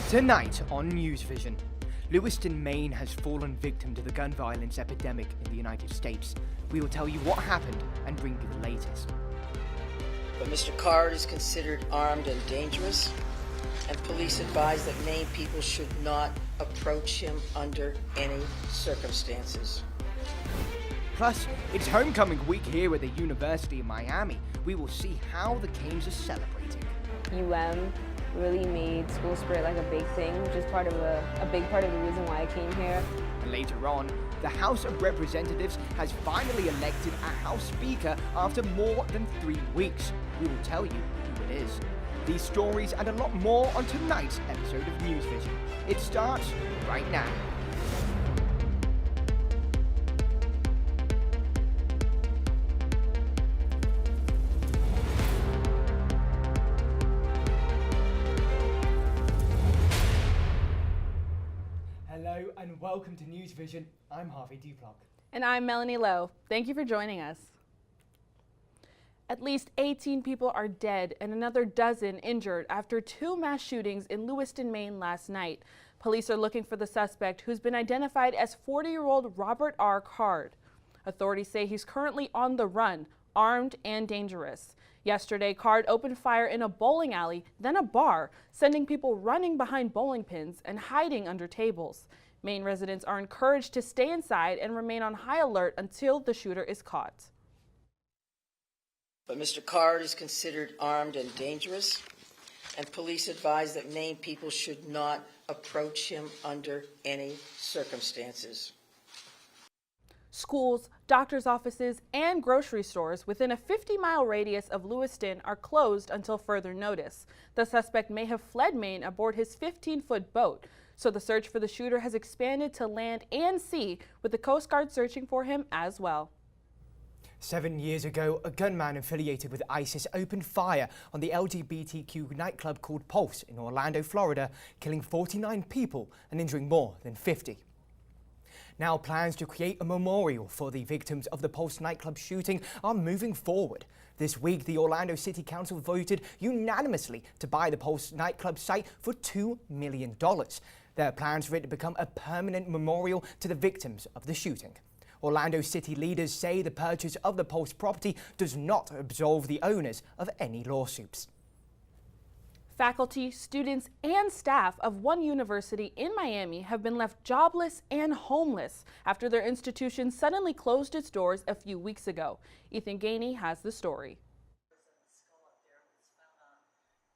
Tonight on NewsVision, Lewiston, Maine has fallen victim to the gun violence epidemic in the United States. We will tell you what happened and bring you the latest. But Mr. Card is considered armed and dangerous, and police advise that Maine people should not approach him under any circumstances. Plus, it's homecoming week here at the University of Miami. We will see how the Canes are celebrating. Really made school spirit like a big thing, which is part of a big part of the reason why I came here. And later on, the House of Representatives has finally elected a House Speaker after more than 3 weeks. We will tell you who it is. These stories and a lot more on tonight's episode of NewsVision. It starts right now. Hello and welcome to NewsVision. I'm Harvey Duplock. And I'm Melanie Lowe. Thank you for joining us. At least 18 people are dead and another dozen injured after 2 mass shootings in Lewiston, Maine last night. Police are looking for the suspect, who's been identified as 40-year-old Robert R. Card. Authorities say he's currently on the run, armed and dangerous. Yesterday, Card opened fire in a bowling alley, then a bar, sending people running behind bowling pins and hiding under tables. Maine residents are encouraged to stay inside and remain on high alert until the shooter is caught. But Mr. Card is considered armed and dangerous, and police advise that Maine people should not approach him under any circumstances. Schools, doctor's offices, and grocery stores within a 50-mile radius of Lewiston are closed until further notice. The suspect may have fled Maine aboard his 15-foot boat, so the search for the shooter has expanded to land and sea, with the Coast Guard searching for him as well. 7 years ago, a gunman affiliated with ISIS opened fire on the LGBTQ nightclub called Pulse in Orlando, Florida, killing 49 people and injuring more than 50. Now plans to create a memorial for the victims of the Pulse nightclub shooting are moving forward. This week, the Orlando City Council voted unanimously to buy the Pulse nightclub site for $2 million. There are plans for it to become a permanent memorial to the victims of the shooting. Orlando City leaders say the purchase of the Pulse property does not absolve the owners of any lawsuits. Faculty, students, and staff of one university in Miami have been left jobless and homeless after their institution suddenly closed its doors a few weeks ago. Ethan Gainey has the story.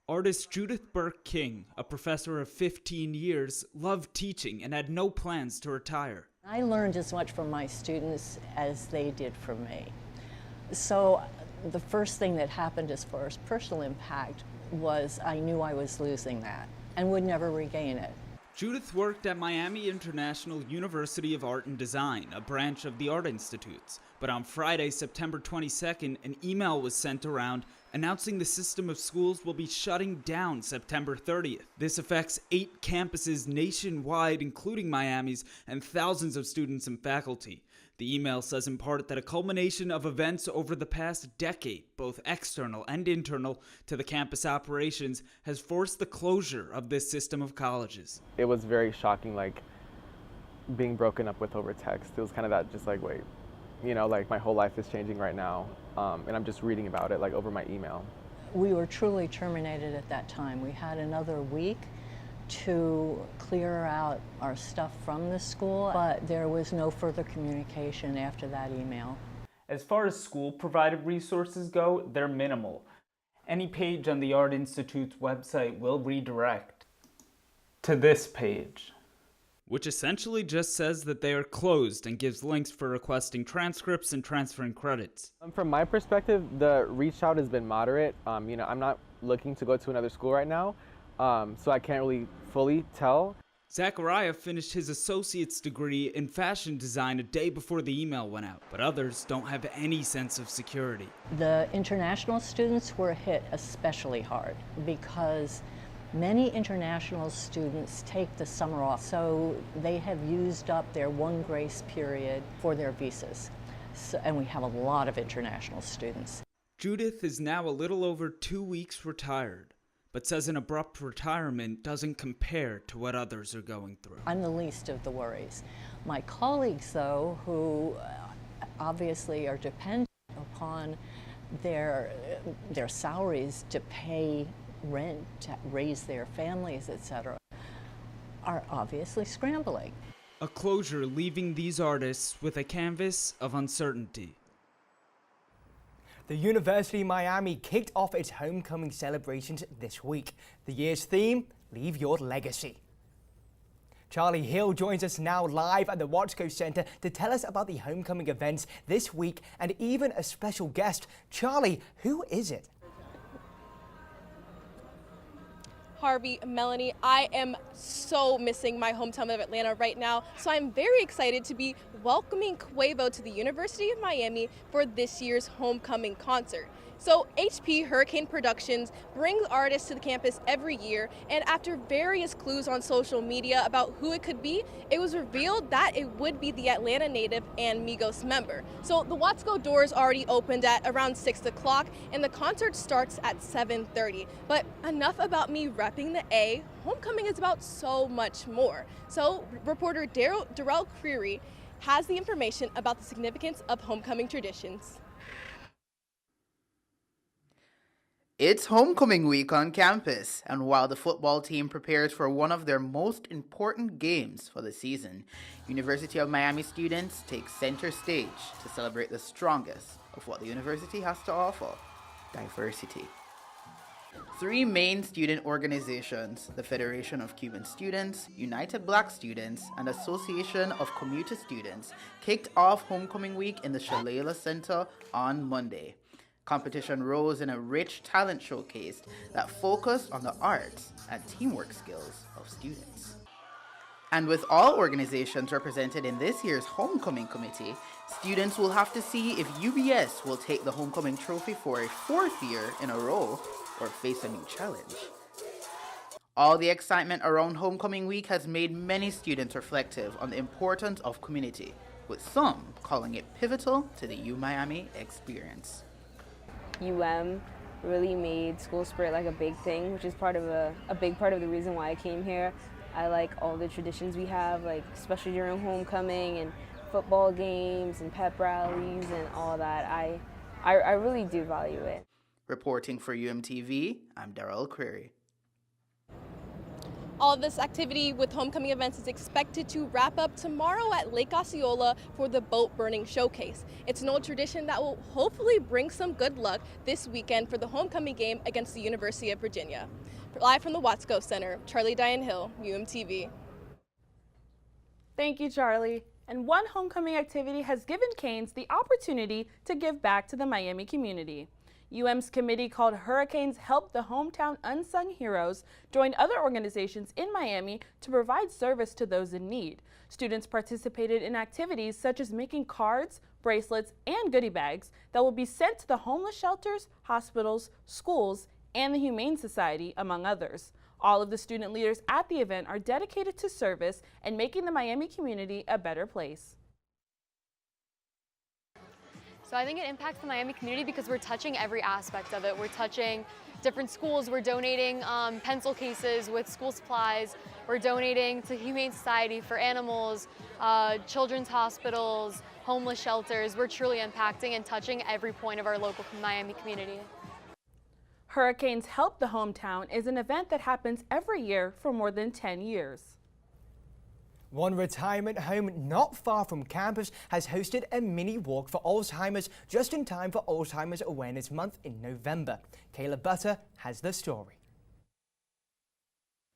Artist Judith Burke King, a professor of 15 years, loved teaching and had no plans to retire. I learned as much from my students as they did from me. So the first thing that happened as far as personal impact was I knew I was losing that and would never regain it. Judith worked at Miami International University of Art and Design, a branch of the Art Institutes. But on Friday, September 22nd, an email was sent around announcing the system of schools will be shutting down September 30th. This affects 8 campuses nationwide, including Miami's, and thousands of students and faculty. The email says in part that a culmination of events over the past decade, both external and internal, to the campus operations has forced the closure of this system of colleges. It was very shocking, like being broken up with over text. It was kind of that, just like, wait, you know, like my whole life is changing right now, and I'm just reading about it like over my email. We were truly terminated at that time. We had another week to clear out our stuff from the school, but there was no further communication after that email. As far as school-provided resources go, they're minimal. Any page on the Art Institute's website will redirect to this page, which essentially just says that they are closed and gives links for requesting transcripts and transferring credits. From my perspective, the reach out has been moderate. You know, I'm not looking to go to another school right now, so I can't really fully tell. Zachariah finished his associate's degree in fashion design a day before the email went out, but others don't have any sense of security. The international students were hit especially hard because many international students take the summer off, so they have used up their 1 grace period for their visas. And we have a lot of international students. Judith is now a little over 2 weeks retired. but says an abrupt retirement doesn't compare to what others are going through. I'm the least of the worries. My colleagues, though, who obviously are dependent upon their salaries to pay rent, to raise their families, etc., are obviously scrambling. A closure leaving these artists with a canvas of uncertainty. The University of Miami kicked off its homecoming celebrations this week. The year's theme, Leave Your Legacy. Charlie Hill joins us now live at the Watsco Center to tell us about the homecoming events this week and even a special guest. Charlie, who is it? Harvey, Melanie, I am so missing my hometown of Atlanta right now, so I'm very excited to be welcoming Quavo to the University of Miami for this year's homecoming concert. So HP Hurricane Productions brings artists to the campus every year, and after various clues on social media about who it could be, it was revealed that it would be the Atlanta native and Migos member. So the Watsco doors already opened at around 6 o'clock, and the concert starts at 7:30. But enough about me repping the A. Homecoming is about so much more. So reporter Darrell Creary has the information about the significance of homecoming traditions. It's homecoming week on campus, and while the football team prepares for one of their most important games for the season, University of Miami students take center stage to celebrate the strongest of what the university has to offer: diversity. 3 main student organizations, the Federation of Cuban Students, United Black Students, and Association of Commuter Students, kicked off homecoming week in the Shalala Center on Monday. Competition rose in a rich talent showcase that focused on the arts and teamwork skills of students. And with all organizations represented in this year's homecoming committee, students will have to see if UBS will take the homecoming trophy for a 4th year in a row or face a new challenge. All the excitement around homecoming week has made many students reflective on the importance of community, with some calling it pivotal to the UMiami experience. UM really made school spirit like a big thing, which is a big part of the reason why I came here. I like all the traditions we have, like especially during homecoming and football games and pep rallies and all that. I really do value it. Reporting for UMTV, I'm Darrell Creary. All of this activity with homecoming events is expected to wrap up tomorrow at Lake Osceola for the boat burning showcase. It's an old tradition that will hopefully bring some good luck this weekend for the homecoming game against the University of Virginia. Live from the Watsco Center, Charlie Diane Hill, UMTV. Thank you, Charlie. And one homecoming activity has given Canes the opportunity to give back to the Miami community. UM's committee called Hurricanes Help the Hometown Unsung Heroes joined other organizations in Miami to provide service to those in need. Students participated in activities such as making cards, bracelets, and goodie bags that will be sent to the homeless shelters, hospitals, schools, and the Humane Society, among others. All of the student leaders at the event are dedicated to service and making the Miami community a better place. So I think it impacts the Miami community because we're touching every aspect of it. We're touching different schools. We're donating pencil cases with school supplies. We're donating to Humane Society for animals, children's hospitals, homeless shelters. We're truly impacting and touching every point of our local Miami community. Hurricanes Help the Hometown is an event that happens every year for more than 10 years. One retirement home not far from campus has hosted a mini walk for Alzheimer's just in time for Alzheimer's Awareness Month in November. Kayla Butter has the story.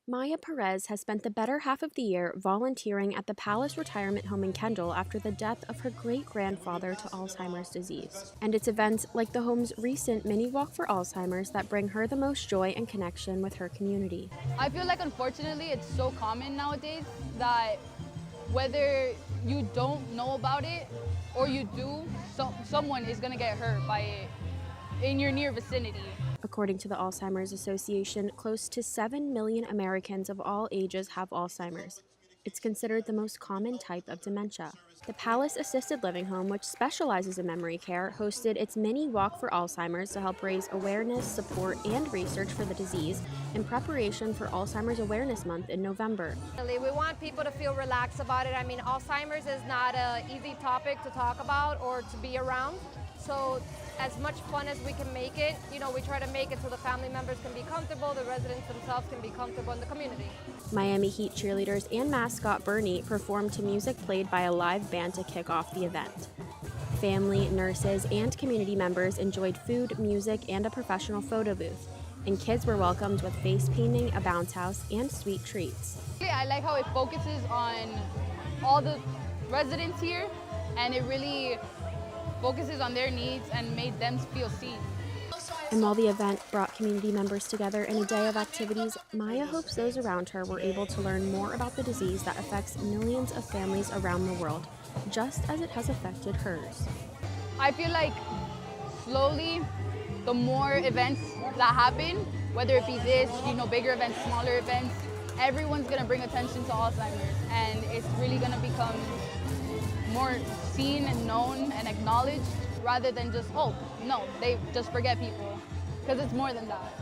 Maya Perez has spent the better half of the year volunteering at the Palace Retirement Home in Kendall after the death of her great-grandfather to Alzheimer's disease. And it's events like the home's recent mini walk for Alzheimer's that bring her the most joy and connection with her community. I feel like unfortunately it's so common nowadays that whether you don't know about it or you do, someone is going to get hurt by it in your near vicinity. According to the Alzheimer's Association, close to 7 million Americans of all ages have Alzheimer's. It's considered the most common type of dementia. The Palace Assisted Living Home, which specializes in memory care, hosted its mini Walk for Alzheimer's to help raise awareness, support, and research for the disease in preparation for Alzheimer's Awareness Month in November. We want people to feel relaxed about it. I mean, Alzheimer's is not an easy topic to talk about or to be around. So as much fun as we can make it, we try to make it so the family members can be comfortable, the residents themselves can be comfortable in the community. Miami Heat cheerleaders and mascot Bernie performed to music played by a live band to kick off the event. Family, nurses, and community members enjoyed food, music, and a professional photo booth. And kids were welcomed with face painting, a bounce house, and sweet treats. I like how it focuses on all the residents here, and it really focuses on their needs and made them feel seen. And while the event brought community members together in a day of activities, Maya hopes those around her were able to learn more about the disease that affects millions of families around the world, just as it has affected hers. I feel like slowly, the more events that happen, whether it be this, bigger events, smaller events, everyone's gonna bring attention to Alzheimer's, and it's really gonna become more seen and known and acknowledged rather than just, they just forget people, because it's more than that.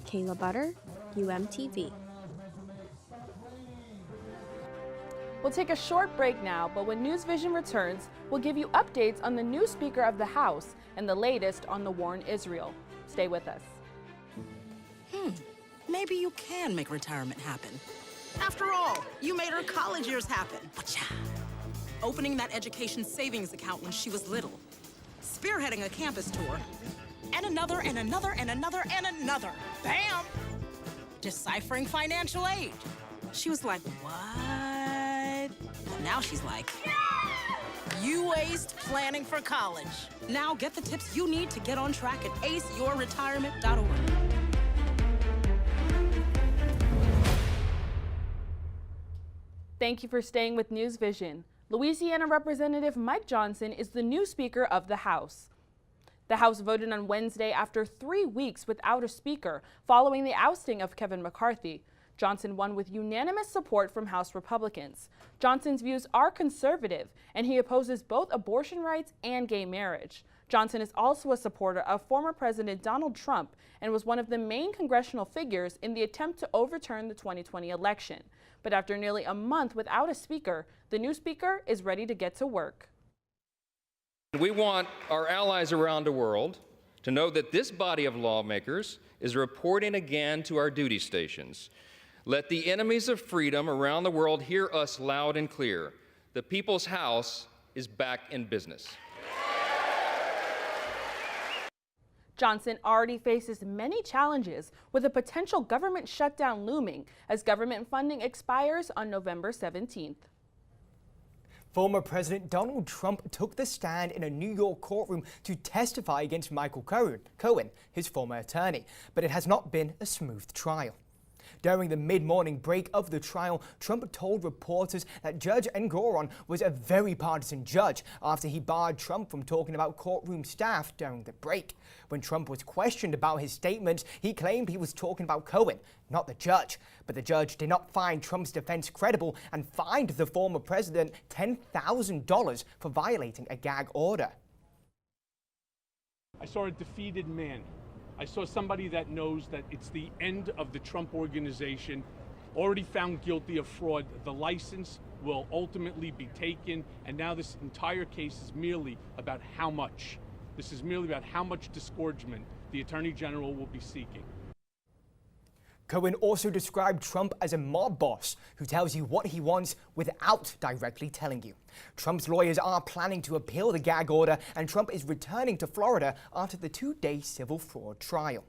Kayla Butter, UMTV. We'll take a short break now, but when NewsVision returns, we'll give you updates on the new Speaker of the House and the latest on the war in Israel. Stay with us. Maybe you can make retirement happen. After all, you made her college years happen. Opening that education savings account when she was little. Spearheading a campus tour. And another, and another, and another, and another. Bam! Deciphering financial aid. She was like, what? But now she's like, you aced planning for college. Now get the tips you need to get on track at aceyourretirement.org. Thank you for staying with NewsVision. Louisiana Representative Mike Johnson is the new Speaker of the House. The House voted on Wednesday after 3 weeks without a speaker following the ousting of Kevin McCarthy. Johnson won with unanimous support from House Republicans. Johnson's views are conservative, and he opposes both abortion rights and gay marriage. Johnson is also a supporter of former President Donald Trump and was one of the main congressional figures in the attempt to overturn the 2020 election. But after nearly a month without a speaker, the new speaker is ready to get to work. We want our allies around the world to know that this body of lawmakers is reporting again to our duty stations. Let the enemies of freedom around the world hear us loud and clear. The People's House is back in business. Johnson already faces many challenges, with a potential government shutdown looming as government funding expires on November 17th. Former President Donald Trump took the stand in a New York courtroom to testify against Michael Cohen, his former attorney, but it has not been a smooth trial. During the mid-morning break of the trial, Trump told reporters that Judge Engoron was a very partisan judge after he barred Trump from talking about courtroom staff during the break. When Trump was questioned about his statements, he claimed he was talking about Cohen, not the judge. But the judge did not find Trump's defense credible and fined the former president $10,000 for violating a gag order. I saw a defeated man. I saw somebody that knows that it's the end of the Trump organization, already found guilty of fraud. The license will ultimately be taken, and now this entire case is merely about how much. This is merely about how much disgorgement the Attorney General will be seeking. Cohen also described Trump as a mob boss who tells you what he wants without directly telling you. Trump's lawyers are planning to appeal the gag order, and Trump is returning to Florida after the 2-day civil fraud trial.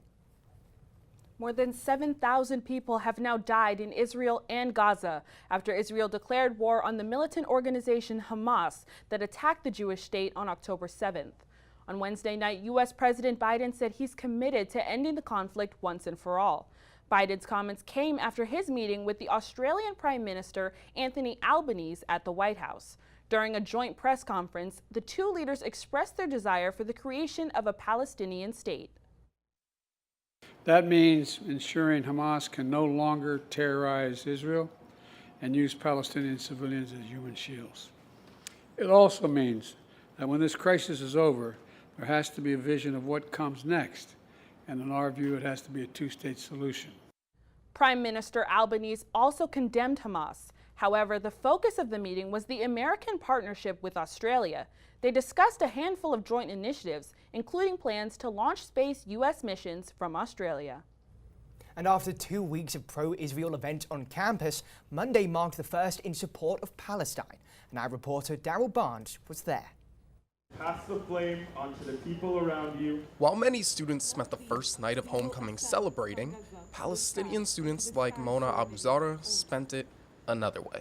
More than 7,000 people have now died in Israel and Gaza after Israel declared war on the militant organization Hamas that attacked the Jewish state on October 7th. On Wednesday night, U.S. President Biden said he's committed to ending the conflict once and for all. Biden's comments came after his meeting with the Australian Prime Minister Anthony Albanese at the White House. During a joint press conference, the two leaders expressed their desire for the creation of a Palestinian state. That means ensuring Hamas can no longer terrorize Israel and use Palestinian civilians as human shields. It also means that when this crisis is over, there has to be a vision of what comes next, and in our view, it has to be a two-state solution. Prime Minister Albanese also condemned Hamas. However, the focus of the meeting was the American partnership with Australia. They discussed a handful of joint initiatives, including plans to launch space U.S. missions from Australia. And after 2 weeks of pro-Israel events on campus, Monday marked the first in support of Palestine. And our reporter Daryl Barnes was there. Pass the blame onto the people around you. While many students spent the first night of homecoming celebrating, Palestinian students like Mona Abuzara spent it another way,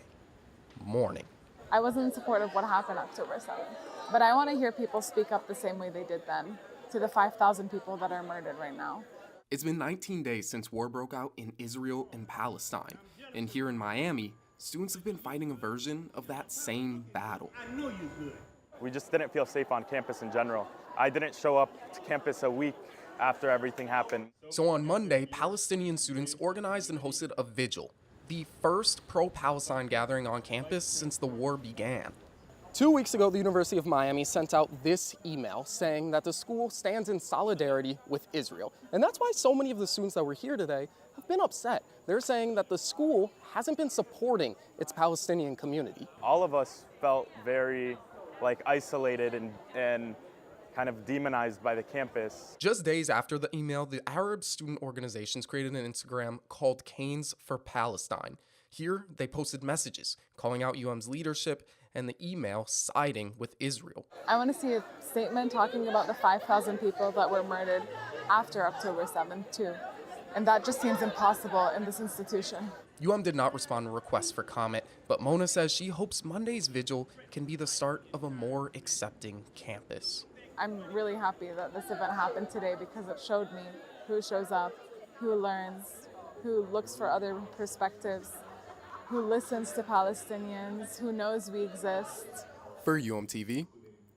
mourning. I wasn't in support of what happened October 7th, but I want to hear people speak up the same way they did then to the 5,000 people that are murdered right now. It's been 19 days since war broke out in Israel and Palestine, and here in Miami, students have been fighting a version of that same battle. I know you good. We just didn't feel safe on campus in general. I didn't show up to campus a week after everything happened. So on Monday, Palestinian students organized and hosted a vigil, the first pro-Palestine gathering on campus since the war began. 2 weeks ago, the University of Miami sent out this email saying that the school stands in solidarity with Israel. And that's why so many of the students that were here today have been upset. They're saying that the school hasn't been supporting its Palestinian community. All of us felt very isolated and kind of demonized by the campus. Just days after the email, the Arab student organizations created an Instagram called Canes for Palestine. Here, they posted messages calling out UM's leadership and the email siding with Israel. I want to see a statement talking about the 5,000 people that were murdered after October 7th too. And that just seems impossible in this institution. UM did not respond to requests for comment, but Mona says she hopes Monday's vigil can be the start of a more accepting campus. I'm really happy that this event happened today because it showed me who shows up, who learns, who looks for other perspectives, who listens to Palestinians, who knows we exist. For UMTV,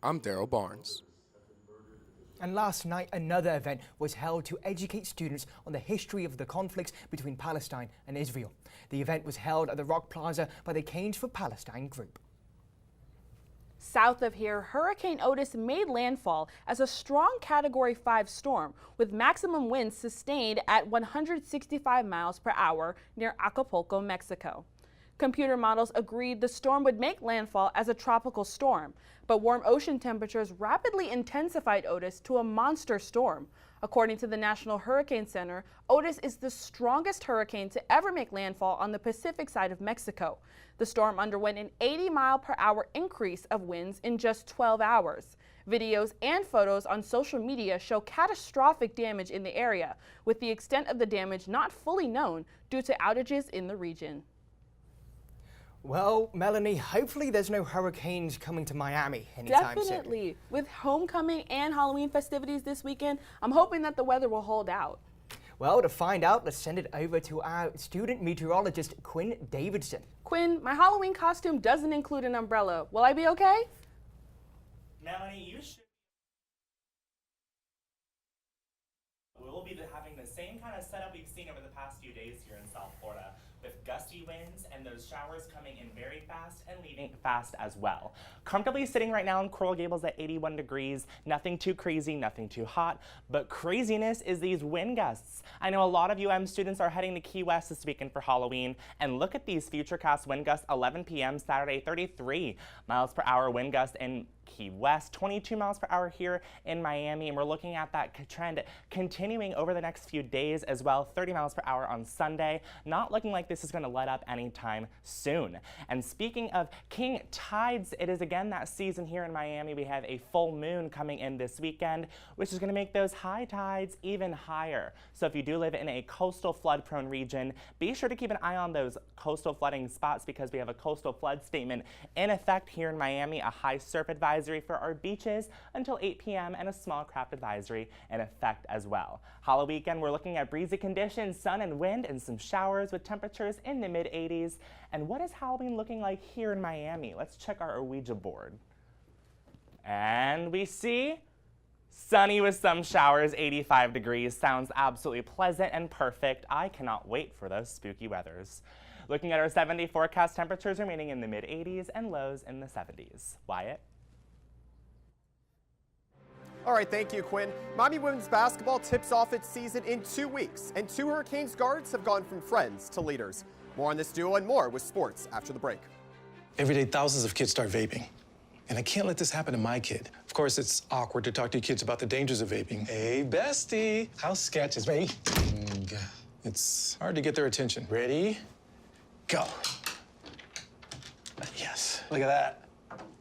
I'm Daryl Barnes. And last night, another event was held to educate students on the history of the conflicts between Palestine and Israel. The event was held at the Rock Plaza by the Canes for Palestine group. South of here, Hurricane Otis made landfall as a strong Category 5 storm with maximum winds sustained at 165 miles per hour near Acapulco, Mexico. Computer models agreed the storm would make landfall as a tropical storm, but warm ocean temperatures rapidly intensified Otis to a monster storm. According to the National Hurricane Center, Otis is the strongest hurricane to ever make landfall on the Pacific side of Mexico. The storm underwent an 80-mile-per-hour increase of winds in just 12 hours. Videos and photos on social media show catastrophic damage in the area, with the extent of the damage not fully known due to outages in the region. Well, Melanie, hopefully there's no hurricanes coming to Miami anytime soon. Definitely. With homecoming and Halloween festivities this weekend, I'm hoping that the weather will hold out. Well, to find out, let's send it over to our student meteorologist, Quinn Davidson. Quinn, my Halloween costume doesn't include an umbrella. Will I be okay? Melanie, you should. We'll be having the same kind of setup we've seen over the past few days here in South Florida, with gusty winds and those showers coming in very fast and leaving fast as well. Comfortably sitting right now in Coral Gables at 81 degrees, nothing too crazy, nothing too hot, but craziness is these wind gusts. I know a lot of UM students are heading to Key West this weekend for Halloween, and look at these futurecast wind gusts. 11 p.m. Saturday, 33 miles per hour wind gust in Key West, 22 miles per hour here in Miami, and we're looking at that trend continuing over the next few days as well. 30 miles per hour on Sunday, not looking like this is going to let up anytime soon. And speaking of king tides, it is again that season here in Miami. We have a full moon coming in this weekend, which is going to make those high tides even higher. So if you do live in a coastal flood prone region, be sure to keep an eye on those coastal flooding spots because we have a coastal flood statement in effect here in Miami, a high surf advisory for our beaches until 8 p.m. and a small craft advisory in effect as well. Halloween weekend, we're looking at breezy conditions, sun and wind, and some showers with temperatures in the mid-80s. And what is Halloween looking like here in Miami? Let's check our Ouija board. And we see sunny with some showers, 85 degrees. Sounds absolutely pleasant and perfect. I cannot wait for those spooky weathers. Looking at our 7-day forecast, temperatures remaining in the mid-80s and lows in the 70s. Wyatt? All right, thank you, Quinn. Miami women's basketball tips off its season in 2 weeks, and 2 Hurricanes guards have gone from friends to leaders. More on this duo and more with sports after the break. Every day, thousands of kids start vaping. And I can't let this happen to my kid. Of course, it's awkward to talk to your kids about the dangers of vaping. Hey, bestie, how's sketches, baby? It's hard to get their attention. Ready? Go. Yes, look at that.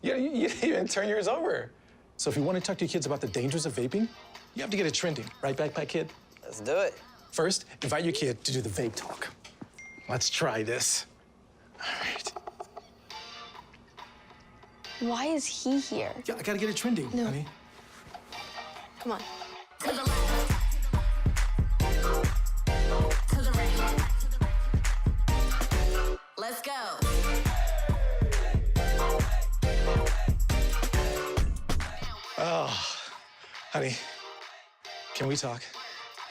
You even turn yours over. So if you want to talk to your kids about the dangers of vaping, you have to get it trending. Right, Backpack Kid? Let's do it. First, invite your kid to do the vape talk. Let's try this. All right. Why is he here? Yeah, I gotta get it trending, honey. Come on. Let's go. Oh, honey, can we talk?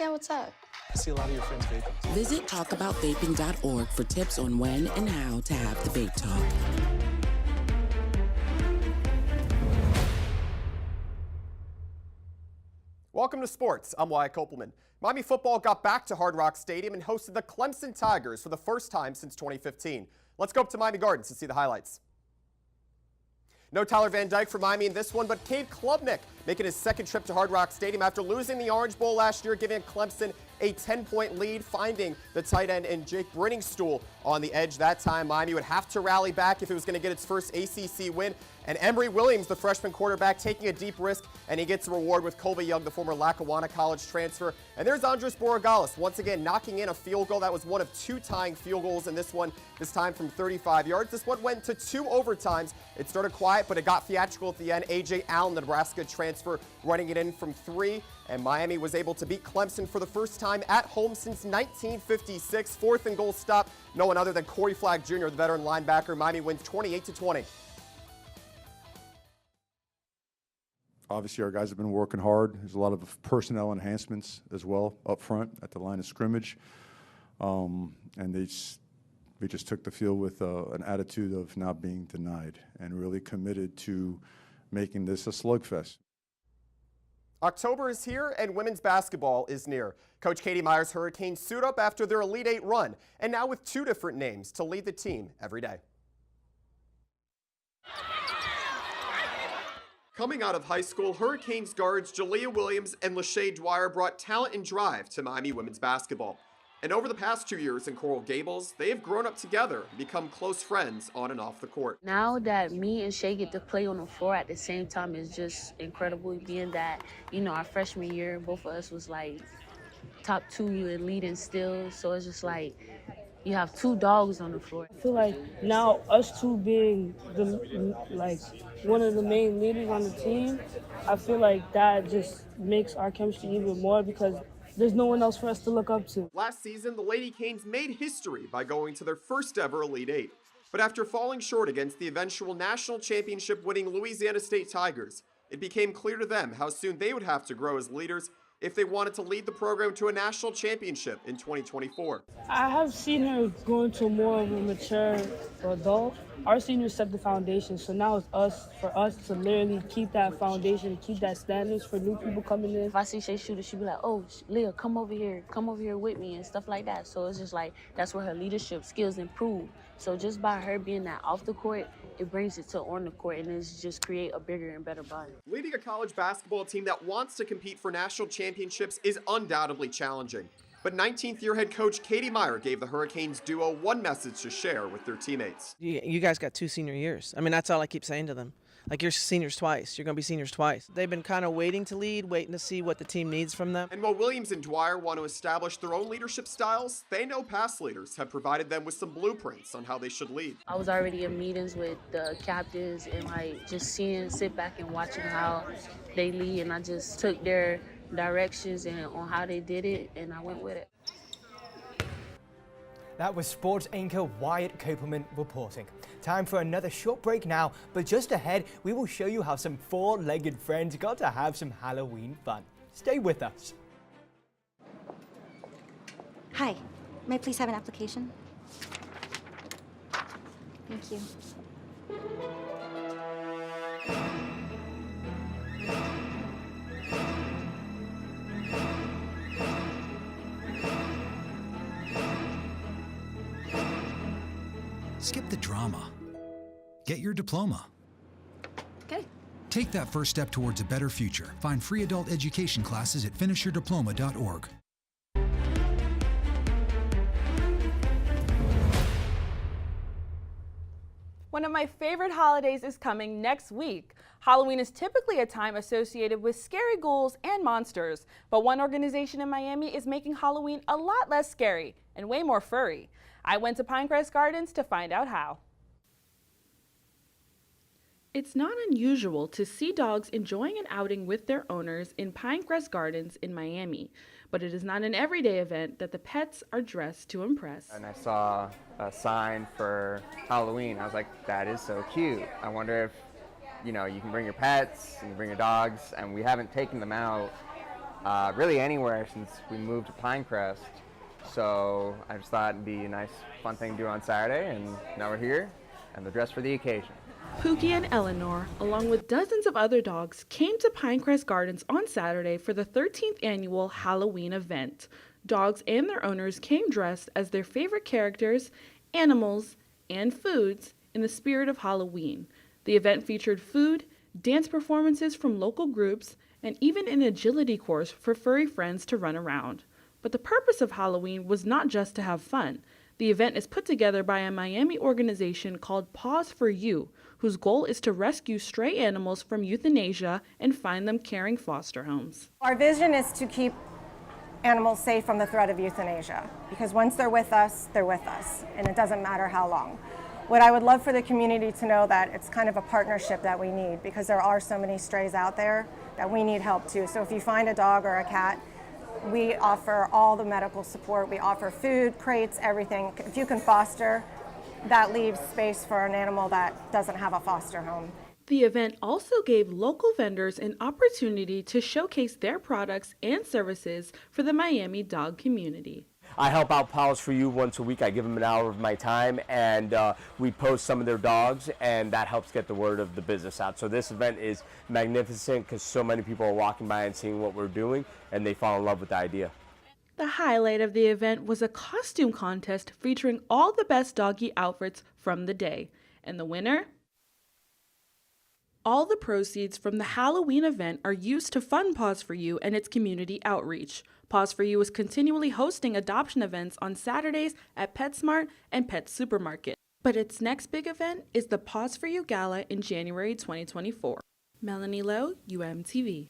Yeah, what's up? I see a lot of your friends vaping. Visit talkaboutvaping.org for tips on when and how to have the vape talk. Welcome to sports. I'm Wyatt Kopelman. Miami football got back to Hard Rock Stadium and hosted the Clemson Tigers for the first time since 2015. Let's go up to Miami Gardens to see the highlights. No Tyler Van Dyke for Miami in this one, but Cade Klubnik making his second trip to Hard Rock Stadium after losing the Orange Bowl last year, giving Clemson a 10-point lead, finding the tight end and Jake Brenningstool on the edge that time. Miami would have to rally back if it was going to get its first ACC win. And Emory Williams, the freshman quarterback, taking a deep risk, and he gets a reward with Colby Young, the former Lackawanna College transfer. And there's Andres Borregales, once again knocking in a field goal. That was one of 2 tying field goals in this one, this time from 35 yards. This one went to 2 overtimes. It started quiet, but it got theatrical at the end. A.J. Allen, the Nebraska transfer, running it in from 3. And Miami was able to beat Clemson for the first time at home since 1956. 4th and goal stop, no one other than Corey Flagg Jr., the veteran linebacker. Miami wins 28-20. Obviously, our guys have been working hard. There's a lot of personnel enhancements as well up front at the line of scrimmage. And they just took the field with an attitude of not being denied and really committed to making this a slugfest. October is here and women's basketball is near. Coach Katie Meyer's Hurricanes suit up after their Elite 8 run, and now with 2 different names to lead the team every day. Coming out of high school, Hurricanes guards Jalea Williams and Lachey Dwyer brought talent and drive to Miami women's basketball. And over the past 2 years in Coral Gables, they have grown up together and become close friends on and off the court. Now that me and Shay get to play on the floor at the same time is just incredible, being that, you know, our freshman year, both of us was like top 2 in leading still. So it's just like you have 2 dogs on the floor. I feel like now us 2 being one of the main leaders on the team, I feel like that just makes our chemistry even more because there's no one else for us to look up to. Last season, the Lady Canes made history by going to their first ever Elite 8. But after falling short against the eventual national championship winning Louisiana State Tigers, it became clear to them how soon they would have to grow as leaders if they wanted to lead the program to a national championship in 2024. I have seen her go into more of a mature adult. Our seniors set the foundation, so now it's for us to literally keep that foundation, keep that standards for new people coming in. If I see Shay Shooter, she'd be like, oh, Leah, come over here with me and stuff like that. So it's just like, that's where her leadership skills improve. So just by her being that off the court, it brings it to on the court, and it's just create a bigger and better body. Leading a college basketball team that wants to compete for national championships is undoubtedly challenging. But 19th year head coach Katie Meyer gave the Hurricanes duo one message to share with their teammates. You guys got 2 senior years. I mean, that's all I keep saying to them. Like, you're seniors twice. You're going to be seniors twice. They've been kind of waiting to lead, waiting to see what the team needs from them. And while Williams and Dwyer want to establish their own leadership styles, they know past leaders have provided them with some blueprints on how they should lead. I was already in meetings with the captains and just sit back and watching how they lead, and I just took their directions and on how they did it, and I went with it. That was sports anchor Wyatt Kopelman reporting. Time for another short break now, but just ahead, we will show you how some 4-legged friends got to have some Halloween fun. Stay with us. Hi, may I please have an application? Thank you. Skip the drama. Get your diploma. Okay. Take that first step towards a better future. Find free adult education classes at finishyourdiploma.org. One of my favorite holidays is coming next week. Halloween is typically a time associated with scary ghouls and monsters, but one organization in Miami is making Halloween a lot less scary and way more furry. I went to Pinecrest Gardens to find out how. It's not unusual to see dogs enjoying an outing with their owners in Pinecrest Gardens in Miami, but it is not an everyday event that the pets are dressed to impress. And I saw a sign for Halloween. I was like, that is so cute. I wonder if, you can bring your pets, you can bring your dogs, and we haven't taken them out really anywhere since we moved to Pinecrest. So I just thought it'd be a nice, fun thing to do on Saturday, and now we're here, and they're dressed for the occasion. Pookie and Eleanor, along with dozens of other dogs, came to Pinecrest Gardens on Saturday for the 13th annual Halloween event. Dogs and their owners came dressed as their favorite characters, animals, and foods in the spirit of Halloween. The event featured food, dance performances from local groups, and even an agility course for furry friends to run around. But the purpose of Halloween was not just to have fun. The event is put together by a Miami organization called Paws for You, whose goal is to rescue stray animals from euthanasia and find them caring foster homes. Our vision is to keep animals safe from the threat of euthanasia, because once they're with us, and it doesn't matter how long. What I would love for the community to know that it's kind of a partnership that we need, because there are so many strays out there that we need help too. So if you find a dog or a cat, we offer all the medical support. We offer food, crates, everything. If you can foster, that leaves space for an animal that doesn't have a foster home. The event also gave local vendors an opportunity to showcase their products and services for the Miami dog community. I help out Paws for You once a week. I give them an hour of my time, and we post some of their dogs, and that helps get the word of the business out. So this event is magnificent because so many people are walking by and seeing what we're doing, and they fall in love with the idea. The highlight of the event was a costume contest featuring all the best doggy outfits from the day. And the winner? All the proceeds from the Halloween event are used to fund Paws for You and its community outreach. Paws for You is continually hosting adoption events on Saturdays at PetSmart and Pet Supermarket. But its next big event is the Paws for You Gala in January 2024. Melanie Lowe, UMTV.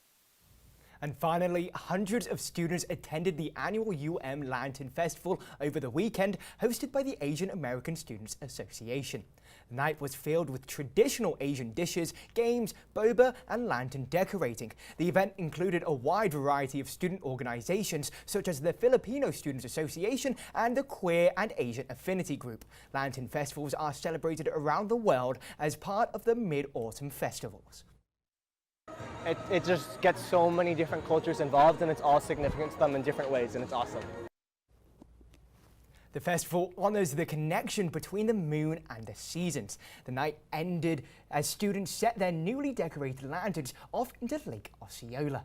And finally, hundreds of students attended the annual Lantern Festival over the weekend, hosted by the Asian American Students Association. The night was filled with traditional Asian dishes, games, boba, and lantern decorating. The event included a wide variety of student organizations, such as the Filipino Students Association and the Queer and Asian Affinity Group. Lantern festivals are celebrated around the world as part of the Mid-Autumn Festivals. It just gets so many different cultures involved, and it's all significant to them in different ways, and it's awesome. The festival honors the connection between the moon and the seasons. The night ended as students set their newly decorated lanterns off into Lake Osceola.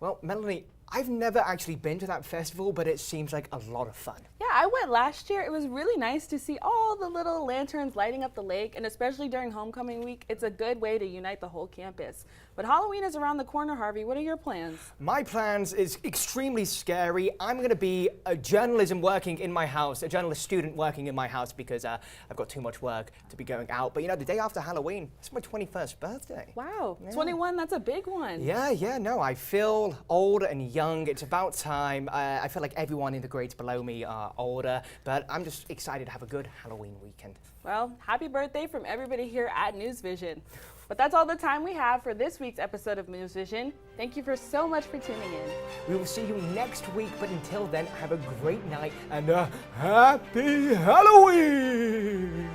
Well, Melanie, I've never actually been to that festival, but it seems like a lot of fun. Yeah, I went last year. It was really nice to see all the little lanterns lighting up the lake, and especially during homecoming week, it's a good way to unite the whole campus. But Halloween is around the corner, Harvey. What are your plans? My plans is extremely scary. I'm going to be a journalist working in my house, a journalist student working in my house because I've got too much work to be going out. But you know, the day after Halloween, it's my 21st birthday. Wow, yeah. 21, that's a big one. Yeah, no, I feel old and young. It's about time. I feel like everyone in the grades below me are older, but I'm just excited to have a good Halloween weekend. Well, happy birthday from everybody here at NewsVision. But that's all the time we have for this week's episode of NewsVision. Thank you so much for tuning in. We will see you next week, but until then, have a great night and a happy Halloween!